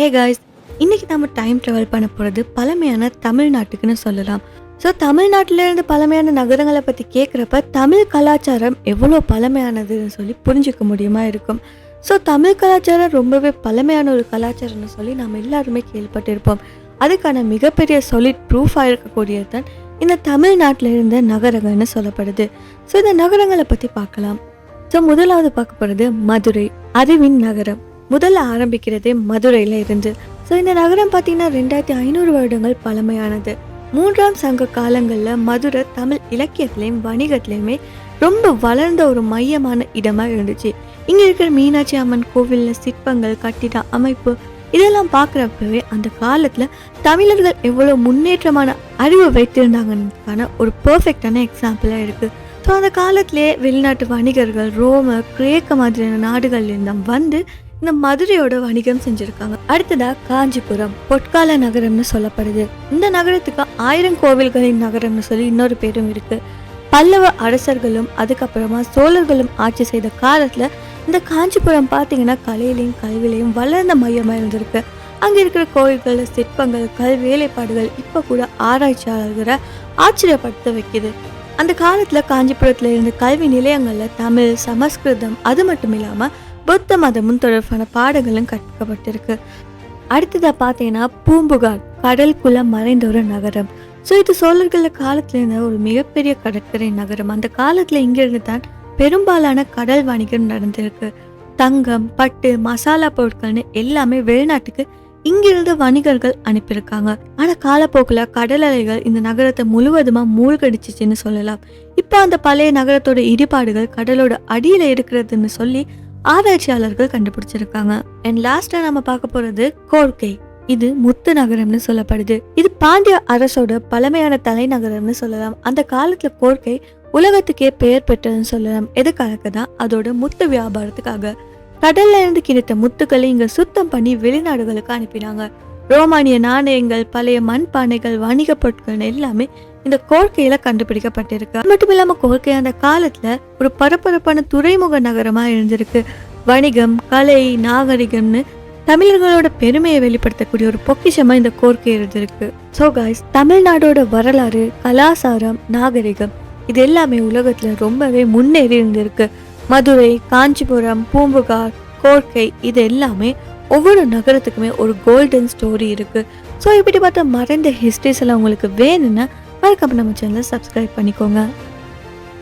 Hey guys, இன்னைக்கு நம்ம time travel பண்ண போகிறது பழமையான தமிழ்நாட்டுக்குன்னு சொல்லலாம். ஸோ தமிழ்நாட்டிலேருந்து பழமையான நகரங்களை பற்றி கேட்குறப்ப தமிழ் கலாச்சாரம் எவ்வளோ பழமையானதுன்னு சொல்லி புரிஞ்சுக்க முடியுமா இருக்கும். ஸோ தமிழ் கலாச்சாரம் ரொம்பவே பழமையான ஒரு கலாச்சாரம்னு சொல்லி நம்ம எல்லாருமே கேள்விப்பட்டிருப்போம். அதுக்கான மிகப்பெரிய சாலிட் ப்ரூஃபாக இருக்கக்கூடியது தான் இந்த தமிழ்நாட்டில் இருந்த நகரங்கள்னு சொல்லப்படுது. ஸோ இந்த நகரங்களை பற்றி பார்க்கலாம். ஸோ முதலாவது பார்க்க போகிறது மதுரை, அறிவின் நகரம். முதல்ல ஆரம்பிக்கிறதே மதுரையில் இருந்து. ஸோ இந்த நகரம் பார்த்தீங்கன்னா 2500 வருடங்கள் பழமையானது. 3ஆம் சங்க காலங்களில் மதுரை தமிழ் இலக்கியத்திலையும் வணிகத்திலையுமே ரொம்ப வளர்ந்த ஒரு மையமான இடமாக இருந்துச்சு. இங்கே இருக்கிற மீனாட்சி அம்மன் கோவிலில் சிற்பங்கள், கட்டிட அமைப்பு இதெல்லாம் பார்க்குறப்பவே அந்த காலத்தில் தமிழர்கள் எவ்வளோ முன்னேற்றமான அறிவு வைத்திருந்தாங்கன்னு ஒரு பர்ஃபெக்டான எக்ஸாம்பிளாக இருக்குது. ஸோ அந்த காலத்திலே வெளிநாட்டு வணிகர்கள் ரோம, கிரேக்க மாதிரியான நாடுகள்லேருந்து வந்து இந்த மதுரையோட வணிகம் செஞ்சுருக்காங்க. அடுத்ததா காஞ்சிபுரம், பொற்கால நகரம்னு சொல்லப்படுது. இந்த நகரத்துக்கு 1000 கோவில்களின் நகரம்னு சொல்லி இன்னொரு பேரும் இருக்கு. பல்லவ அரசர்களும் அதுக்கப்புறமா சோழர்களும் ஆட்சி செய்த காலத்துல இந்த காஞ்சிபுரம் பார்த்தீங்கன்னா கலையிலையும் கல்வியிலையும் வளர்ந்த மையமாக இருந்திருக்கு. அங்கே இருக்கிற கோவில்கள், சிற்பங்கள், கல் வேலைப்பாடுகள் இப்போ கூட ஆராய்ச்சியாளர்களை ஆச்சரியப்படுத்த வைக்குது. அந்த காலத்தில் காஞ்சிபுரத்தில் இருந்த கல்வி நிலையங்களில் தமிழ், சமஸ்கிருதம் அது மட்டும் இல்லாமல் புத்த மதமும் தொடர்பான பாடங்களும் கற்கப்பட்டிருக்கு. அடுத்ததாக பார்த்தீங்கன்னா பூம்புகார், கடலுக்குள்ள மறைந்த ஒரு நகரம். ஸோ இது சோழர்கள் காலத்துல இருந்த ஒரு மிகப்பெரிய கடற்கரை நகரம். அந்த காலத்தில் இங்கிருந்து தான் பெரும்பாலான கடல் வணிகம் நடந்திருக்கு. தங்கம், பட்டு, மசாலா பொருட்கள்னு எல்லாமே வெளிநாட்டுக்கு இங்கிருந்து வணிகர்கள் அனுப்பியிருக்காங்க. ஆனா காலப்போக்கில் கடல் அலைகள் இந்த நகரத்தை முழுவதுமா மூழ்கடிச்சிச்சுன்னு சொல்லலாம். இப்போ அந்த பழைய நகரத்தோட இடிபாடுகள் கடலோட அடியில இருக்கிறதுன்னு சொல்லி ஆராய்ச்சியாளர்கள் கண்டுபிடிச்சிருக்காங்க. அண்ட் லாஸ்டா நம்ம பார்க்க போறது கோர்க்கை. இது முத்து நகரம்னு சொல்லப்படுது. இது பாண்டிய அரசோட பழமையான தலைநகரம்னு சொல்லலாம். அந்த காலத்துல கோர்க்கை உலகத்துக்கே பெயர் பெற்றதுன்னு சொல்லலாம். எதுக்காக தான் அதோட முத்து வியாபாரத்துக்காக. கடல்ல இருந்து கிடைத்த முத்துக்களை இங்க சுத்தம் பண்ணி வெளிநாடுகளுக்கு அனுப்பினாங்க. ரோமானிய நாணயங்கள், பழைய மண்பானைகள், வணிக பொருட்கள் எல்லாமே இந்த கோர்க்கையில கண்டுபிடிக்கப்பட்டிருக்கு. அது மட்டும் இல்லாம கோர்க்கை அந்த காலத்துல ஒரு பரபரப்பான துறைமுக நகரமா இருந்திருக்கு. வணிகம், கலை, நாகரிகம்னு தமிழர்களோட பெருமையை வெளிப்படுத்தக்கூடிய ஒரு பொக்கிஷமா இந்த கோர்க்கை இருந்திருக்கு. ஸோ காய்ஸ், தமிழ்நாடோட வரலாறு, கலாச்சாரம், நாகரிகம் இது எல்லாமே உலகத்துல ரொம்பவே முன்னேறி இருந்திருக்கு. மதுரை, காஞ்சிபுரம், பூம்புகார், கோர்க்கை இது எல்லாமே ஒவ்வொரு நகரத்துக்குமே ஒரு கோல்டன் ஸ்டோரி இருக்கு. ஸோ இப்படி பார்த்தா மறைந்த ஹிஸ்ட்ரிஸ் எல்லாம் உங்களுக்கு வேணும்னா மறக்காம நம்ம சேனலை சப்ஸ்கிரைப் பண்ணிக்கோங்க.